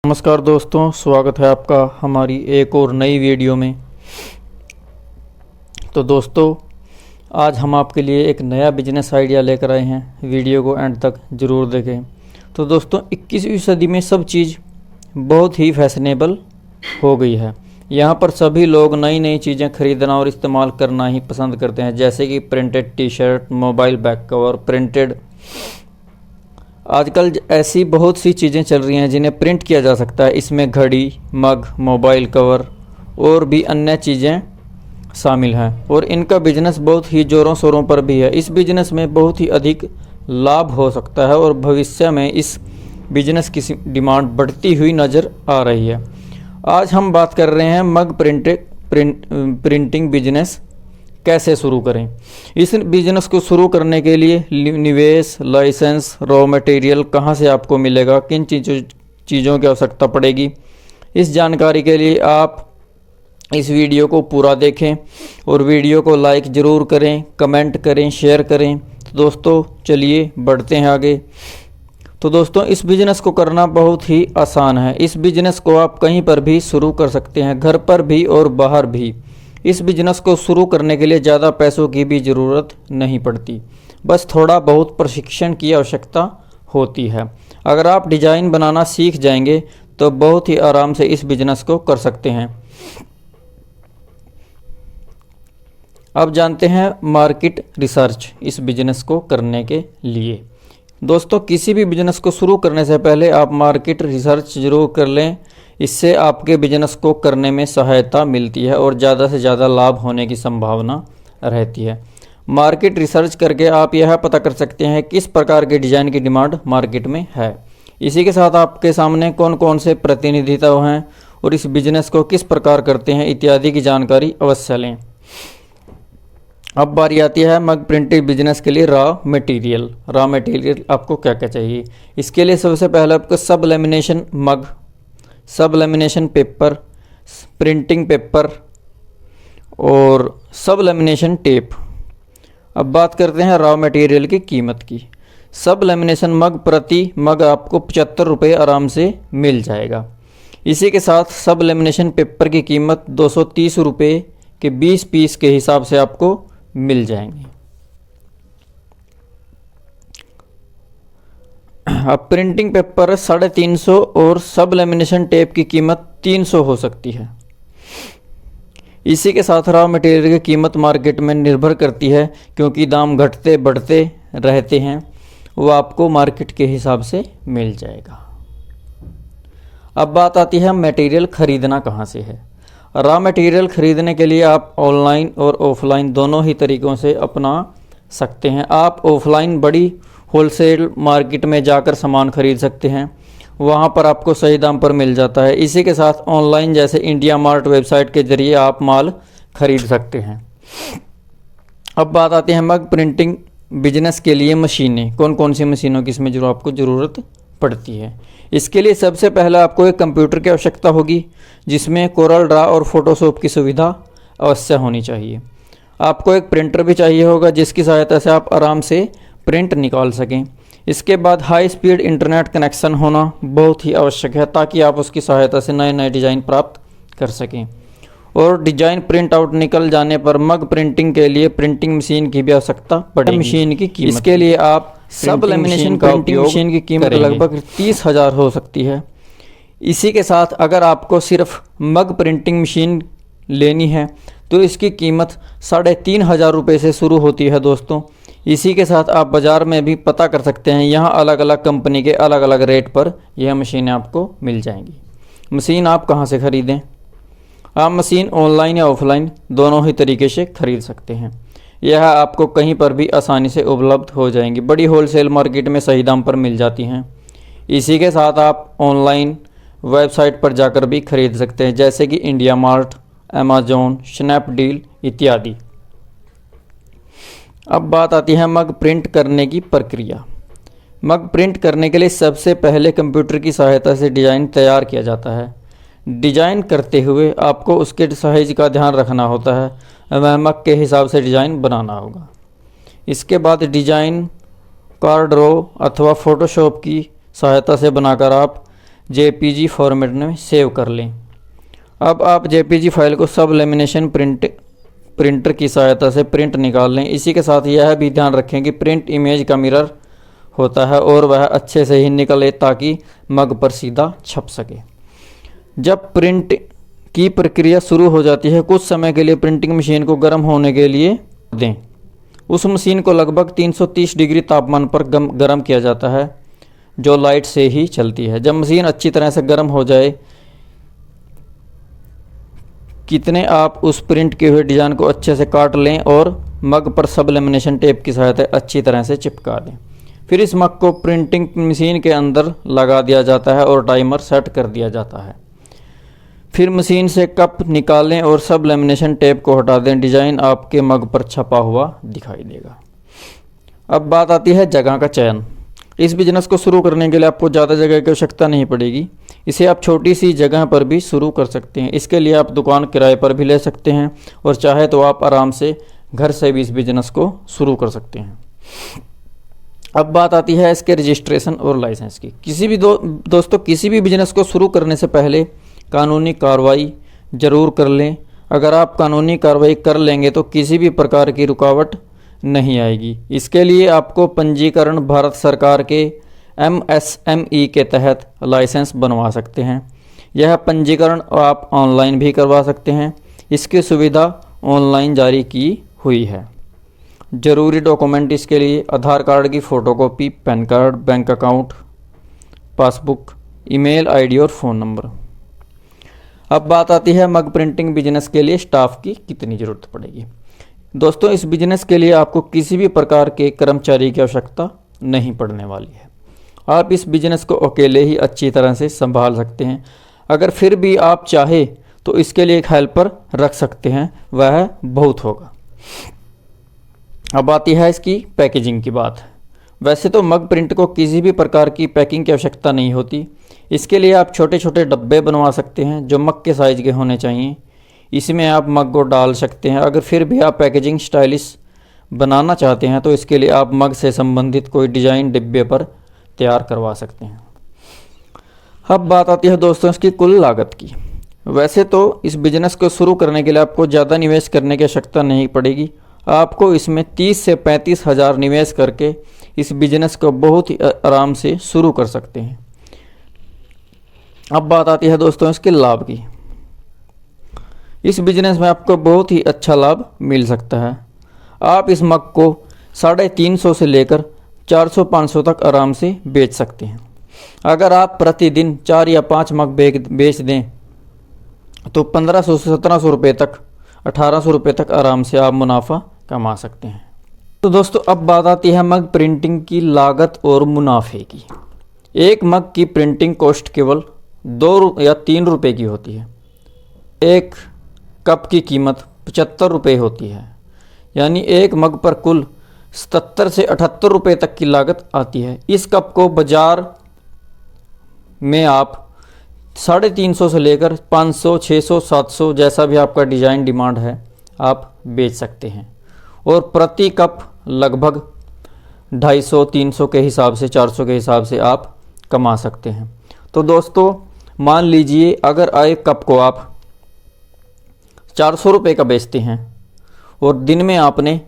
नमस्कार दोस्तों, स्वागत है आपका हमारी एक और नई वीडियो में। तो दोस्तों, आज हम आपके लिए एक नया बिजनेस आइडिया लेकर आए हैं। वीडियो को एंड तक ज़रूर देखें। तो दोस्तों, 21वीं सदी में सब चीज़ बहुत ही फैशनेबल हो गई है। यहाँ पर सभी लोग नई नई चीज़ें खरीदना और इस्तेमाल करना ही पसंद करते हैं, जैसे कि printed T shirt, mobile back cover, printed. आजकल ऐसी बहुत सी चीज़ें चल रही हैं जिन्हें प्रिंट किया जा सकता है। इसमें घड़ी, मग, मोबाइल कवर और भी अन्य चीज़ें शामिल हैं और इनका बिजनेस बहुत ही ज़ोरों शोरों पर भी है। इस बिजनेस में बहुत ही अधिक लाभ हो सकता है और भविष्य में इस बिजनेस की डिमांड बढ़ती हुई नज़र आ रही है। आज हम बात कर रहे हैं मग प्रिंटिंग बिजनेस कैसे शुरू करें। इस बिजनेस को शुरू करने के लिए निवेश, लाइसेंस, रॉ मटेरियल कहां से आपको मिलेगा, किन चीज़ों की आवश्यकता पड़ेगी, इस जानकारी के लिए आप इस वीडियो को पूरा देखें और वीडियो को लाइक ज़रूर करें, कमेंट करें, शेयर करें। तो दोस्तों, चलिए बढ़ते हैं आगे। तो दोस्तों, इस बिज़नेस को करना बहुत ही आसान है। इस बिज़नेस को आप कहीं पर भी शुरू कर सकते हैं, घर पर भी और बाहर भी। इस बिज़नेस को शुरू करने के लिए ज़्यादा पैसों की भी ज़रूरत नहीं पड़ती, बस थोड़ा बहुत प्रशिक्षण की आवश्यकता होती है। अगर आप डिज़ाइन बनाना सीख जाएंगे तो बहुत ही आराम से इस बिज़नेस को कर सकते हैं। अब जानते हैं मार्केट रिसर्च इस बिज़नेस को करने के लिए। दोस्तों, किसी भी बिज़नेस को शुरू करने से पहले आप मार्केट रिसर्च ज़रूर कर लें। इससे आपके बिजनेस को करने में सहायता मिलती है और ज़्यादा से ज़्यादा लाभ होने की संभावना रहती है। मार्केट रिसर्च करके आप यह पता कर सकते हैं किस प्रकार के डिज़ाइन की डिमांड मार्केट में है। इसी के साथ आपके सामने कौन कौन से प्रतिनिधित्व हैं और इस बिजनेस को किस प्रकार करते हैं इत्यादि की जानकारी अवश्य लें। अब बारी आती है मग प्रिंटिंग बिजनेस के लिए रॉ मटेरियल आपको क्या क्या चाहिए। इसके लिए सबसे पहले आपको सब लेमिनेशन मग, सब लेमिनेशन पेपर, प्रिंटिंग पेपर और सब लेमिनेशन टेप। अब बात करते हैं रॉ मटेरियल की कीमत की। सब लेमिनेशन मग प्रति मग आपको 75 रुपये आराम से मिल जाएगा। इसी के साथ सब लेमिनेशन पेपर की कीमत 230 रुपये के 20 पीस के हिसाब से आपको मिल जाएंगे। अब प्रिंटिंग पेपर 350 और सब लेमिनेशन टेप की कीमत 300 हो सकती है। इसी के साथ रॉ मटेरियल की कीमत मार्केट में निर्भर करती है, क्योंकि दाम घटते बढ़ते रहते हैं। वो आपको मार्केट के हिसाब से मिल जाएगा। अब बात आती है मटेरियल खरीदना कहाँ से है। रॉ मटेरियल खरीदने के लिए आप ऑनलाइन और ऑफलाइन दोनों ही तरीक़ों से अपना सकते हैं। आप ऑफलाइन बड़ी होलसेल मार्केट में जाकर सामान खरीद सकते हैं, वहाँ पर आपको सही दाम पर मिल जाता है। इसी के साथ ऑनलाइन जैसे इंडिया मार्ट वेबसाइट के जरिए आप माल खरीद सकते हैं। अब बात आती है मग प्रिंटिंग बिजनेस के लिए मशीनें। कौन कौन सी मशीनों की इसमें आपको ज़रूरत पड़ती है। इसके लिए सबसे पहले आपको एक कंप्यूटर की आवश्यकता होगी, जिसमें कोरल ड्रा और फोटोशॉप की सुविधा अवश्य होनी चाहिए। आपको एक प्रिंटर भी चाहिए होगा, जिसकी सहायता से आप आराम से प्रिंट निकाल सकें। इसके बाद हाई स्पीड इंटरनेट कनेक्शन होना बहुत ही आवश्यक है, ताकि आप उसकी सहायता से नए नए डिज़ाइन प्राप्त कर सकें। और डिज़ाइन प्रिंट आउट निकल जाने पर मग प्रिंटिंग के लिए प्रिंटिंग मशीन की भी आवश्यकता पड़ेगी। मशीन की कीमत, इसके लिए आप सब लेमिनेशन प्रिंटिंग मशीन की कीमत लगभग 30,000 हो सकती है। इसी के साथ अगर आपको सिर्फ मग प्रिंटिंग मशीन लेनी है तो इसकी कीमत 3,500 रुपये से शुरू होती है दोस्तों। इसी के साथ आप बाज़ार में भी पता कर सकते हैं, यहाँ अलग अलग कंपनी के अलग अलग रेट पर यह मशीनें आपको मिल जाएंगी। मशीन आप कहाँ से ख़रीदें। आप मशीन ऑनलाइन या ऑफलाइन दोनों ही तरीके से खरीद सकते हैं। यह आपको कहीं पर भी आसानी से उपलब्ध हो जाएंगी। बड़ी होलसेल मार्केट में सही दाम पर मिल जाती हैं। इसी के साथ आप ऑनलाइन वेबसाइट पर जाकर भी खरीद सकते हैं, जैसे कि इंडिया मार्ट, अमेज़ॉन, स्नैपडील इत्यादि। अब बात आती है मग प्रिंट करने की प्रक्रिया। मग प्रिंट करने के लिए सबसे पहले कंप्यूटर की सहायता से डिज़ाइन तैयार किया जाता है। डिज़ाइन करते हुए आपको उसके साइज का ध्यान रखना होता है। वह मग के हिसाब से डिज़ाइन बनाना होगा। इसके बाद डिज़ाइन कार्ड रो अथवा फ़ोटोशॉप की सहायता से बनाकर आप जेपीजी फॉर्मेट में सेव कर लें। अब आप जेपीजी फाइल को सब लेमिनेशन प्रिंटर की सहायता से प्रिंट निकाल लें। इसी के साथ यह भी ध्यान रखें कि प्रिंट इमेज का मिरर होता है और वह अच्छे से ही निकले ताकि मग पर सीधा छप सके। जब प्रिंट की प्रक्रिया शुरू हो जाती है, कुछ समय के लिए प्रिंटिंग मशीन को गर्म होने के लिए दें। उस मशीन को लगभग 330 डिग्री तापमान पर गर्म किया जाता है, जो लाइट से ही चलती है। जब मशीन अच्छी तरह से गर्म हो जाए, कितने आप उस प्रिंट किए हुए डिज़ाइन को अच्छे से काट लें और मग पर सब लेमिनेशन टेप की सहायता अच्छी तरह से चिपका दें। फिर इस मग को प्रिंटिंग मशीन के अंदर लगा दिया जाता है और टाइमर सेट कर दिया जाता है। फिर मशीन से कप निकालें और सब लेमिनेशन टेप को हटा दें। डिज़ाइन आपके मग पर छपा हुआ दिखाई देगा। अब बात आती है जगह का चयन। इस बिजनेस को शुरू करने के लिए आपको ज़्यादा जगह की आवश्यकता नहीं पड़ेगी। इसे आप छोटी सी जगह पर भी शुरू कर सकते हैं। इसके लिए आप दुकान किराए पर भी ले सकते हैं और चाहे तो आप आराम से घर से भी इस बिजनेस को शुरू कर सकते हैं। अब बात आती है इसके रजिस्ट्रेशन और लाइसेंस की। दोस्तों किसी भी बिजनेस को शुरू करने से पहले कानूनी कार्रवाई ज़रूर कर लें। अगर आप कानूनी कार्रवाई कर लेंगे तो किसी भी प्रकार की रुकावट नहीं आएगी। इसके लिए आपको पंजीकरण भारत सरकार के MSME के तहत लाइसेंस बनवा सकते हैं। यह पंजीकरण आप ऑनलाइन भी करवा सकते हैं। इसकी सुविधा ऑनलाइन जारी की हुई है। ज़रूरी डॉक्यूमेंट इसके लिए आधार कार्ड की photocopy, pan card, bank account, passbook, email ID और फ़ोन नंबर। अब बात आती है मग प्रिंटिंग बिजनेस के लिए स्टाफ की कितनी ज़रूरत पड़ेगी। दोस्तों इस बिजनेस के लिए आपको किसी भी प्रकार के कर्मचारी की आवश्यकता नहीं पड़ने वाली है। आप इस बिजनेस को अकेले ही अच्छी तरह से संभाल सकते हैं। अगर फिर भी आप चाहे तो इसके लिए एक हेल्पर रख सकते हैं, वह बहुत होगा। अब आती है इसकी पैकेजिंग की बात। वैसे तो मग प्रिंट को किसी भी प्रकार की पैकिंग की आवश्यकता नहीं होती। इसके लिए आप छोटे छोटे डब्बे बनवा सकते हैं जो मग के साइज़ के होने चाहिए। इसमें आप मग को डाल सकते हैं। अगर फिर भी आप पैकेजिंग स्टाइलिश बनाना चाहते हैं तो इसके लिए आप मग से संबंधित कोई डिज़ाइन डिब्बे पर तैयार करवा सकते हैं। अब बात आती है दोस्तों इसकी कुल लागत की। वैसे तो इस बिज़नेस को शुरू करने के लिए आपको ज़्यादा निवेश करने की आवश्यकता नहीं पड़ेगी। आपको इसमें 30 से 35 हज़ार निवेश करके इस बिज़नेस को बहुत ही आराम से शुरू कर सकते हैं। अब बात आती है दोस्तों इसके लाभ की। इस बिज़नेस में आपको बहुत ही अच्छा लाभ मिल सकता है। आप इस मग को 350 से लेकर 400-500 तक आराम से बेच सकते हैं। अगर आप प्रतिदिन 4 या 5 मग बेच दें तो 1500 से 1700 रुपये तक, 1800 रुपये तक आराम से आप मुनाफा कमा सकते हैं। तो दोस्तों अब बात आती है मग प्रिंटिंग की लागत और मुनाफे की। एक मग की प्रिंटिंग कॉस्ट केवल 2 या 3 रुपये की होती है। एक कप की कीमत 75 रुपये होती है, यानी एक मग पर कुल 77 से 78 रुपये तक की लागत आती है। इस कप को बाज़ार में आप 350 से लेकर 500, 600, 700 जैसा भी आपका डिज़ाइन डिमांड है आप बेच सकते हैं और प्रति कप लगभग 250, 300 के हिसाब से, 400 के हिसाब से आप कमा सकते हैं। तो दोस्तों मान लीजिए अगर एक कप को आप 400 रुपये का बेचते हैं और दिन में आपने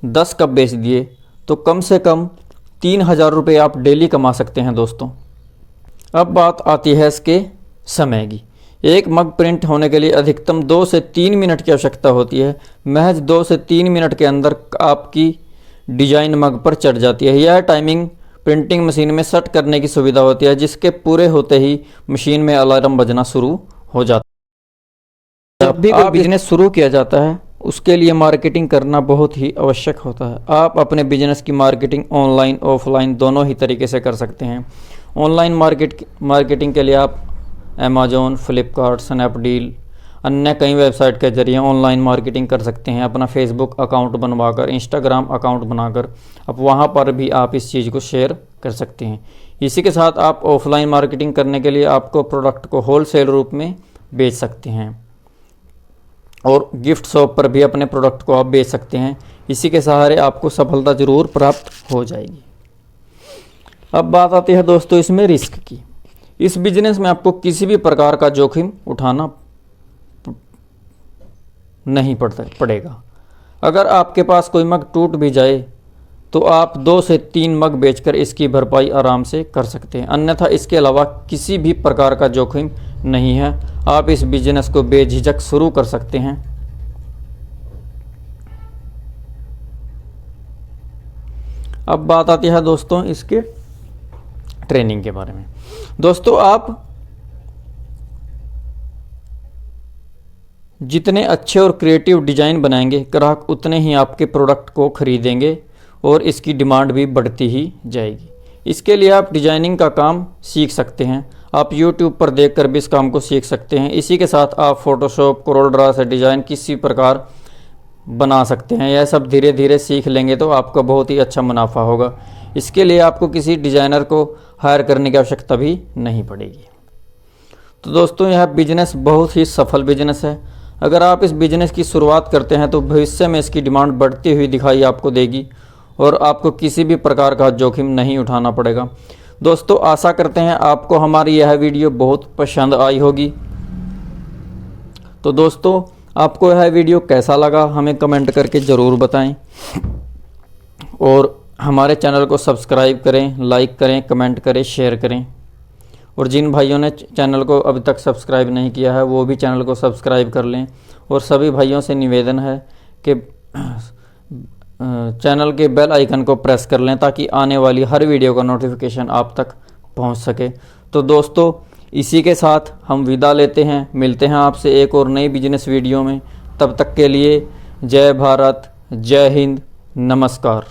10 कप बेच दिए तो कम से कम 3000 रुपये आप डेली कमा सकते हैं दोस्तों। अब बात आती है इसके समय की। एक मग प्रिंट होने के लिए अधिकतम 2 से 3 मिनट की आवश्यकता होती है। महज 2 से 3 मिनट के अंदर आपकी डिजाइन मग पर चढ़ जाती है। यह टाइमिंग प्रिंटिंग मशीन में सेट करने की सुविधा होती है, जिसके पूरे होते ही मशीन में अलार्म बजना शुरू हो जाता है। जब भी कोई बिजनेस शुरू किया जाता है उसके लिए मार्केटिंग करना बहुत ही आवश्यक होता है। आप अपने बिजनेस की मार्केटिंग ऑनलाइन ऑफलाइन दोनों ही तरीके से कर सकते हैं। ऑनलाइन मार्केटिंग के लिए आप अमेज़ॉन, फ्लिपकार्ट, स्नैपडील, अन्य कई वेबसाइट के जरिए ऑनलाइन मार्केटिंग कर सकते हैं। अपना फेसबुक अकाउंट बनवाकर, इंस्टाग्राम अकाउंट बनाकर अब वहाँ पर भी आप इस चीज़ को शेयर कर सकते हैं। इसी के साथ आप ऑफलाइन मार्केटिंग करने के लिए आपको प्रोडक्ट को होलसेल रूप में बेच सकते हैं और गिफ्ट शॉप पर भी अपने प्रोडक्ट को आप बेच सकते हैं। इसी के सहारे आपको सफलता ज़रूर प्राप्त हो जाएगी। अब बात आती है दोस्तों इसमें रिस्क की। इस बिजनेस में आपको किसी भी प्रकार का जोखिम उठाना नहीं पड़ेगा। अगर आपके पास कोई मग टूट भी जाए तो आप 2 से 3 मग बेचकर इसकी भरपाई आराम से कर सकते हैं, अन्यथा इसके अलावा किसी भी प्रकार का जोखिम नहीं है। आप इस बिजनेस को बेझिझक शुरू कर सकते हैं। अब बात आती है दोस्तों इसके ट्रेनिंग के बारे में। दोस्तों, आप जितने अच्छे और क्रिएटिव डिज़ाइन बनाएंगे, ग्राहक उतने ही आपके प्रोडक्ट को खरीदेंगे और इसकी डिमांड भी बढ़ती ही जाएगी। इसके लिए आप डिजाइनिंग का काम सीख सकते हैं। आप YouTube पर देखकर भी इस काम को सीख सकते हैं। इसी के साथ आप फोटोशॉप, कोरोड्रा से डिज़ाइन किसी प्रकार बना सकते हैं। यह सब धीरे धीरे सीख लेंगे तो आपका बहुत ही अच्छा मुनाफा होगा। इसके लिए आपको किसी डिज़ाइनर को हायर करने की आवश्यकता भी नहीं पड़ेगी। तो दोस्तों, यह बिजनेस बहुत ही सफल बिजनेस है। अगर आप इस बिजनेस की शुरुआत करते हैं तो भविष्य में इसकी डिमांड बढ़ती हुई दिखाई आपको देगी और आपको किसी भी प्रकार का जोखिम नहीं उठाना पड़ेगा। दोस्तों, आशा करते हैं आपको हमारी यह वीडियो बहुत पसंद आई होगी। तो दोस्तों, आपको यह वीडियो कैसा लगा हमें कमेंट करके ज़रूर बताएं और हमारे चैनल को सब्सक्राइब करें, लाइक करें, कमेंट करें, शेयर करें। और जिन भाइयों ने चैनल को अभी तक सब्सक्राइब नहीं किया है वो भी चैनल को सब्सक्राइब कर लें। और सभी भाइयों से निवेदन है कि चैनल के बेल आइकन को प्रेस कर लें ताकि आने वाली हर वीडियो का नोटिफिकेशन आप तक पहुंच सके। तो दोस्तों, इसी के साथ हम विदा लेते हैं। मिलते हैं आपसे एक और नई बिजनेस वीडियो में। तब तक के लिए जय भारत, जय हिंद, नमस्कार।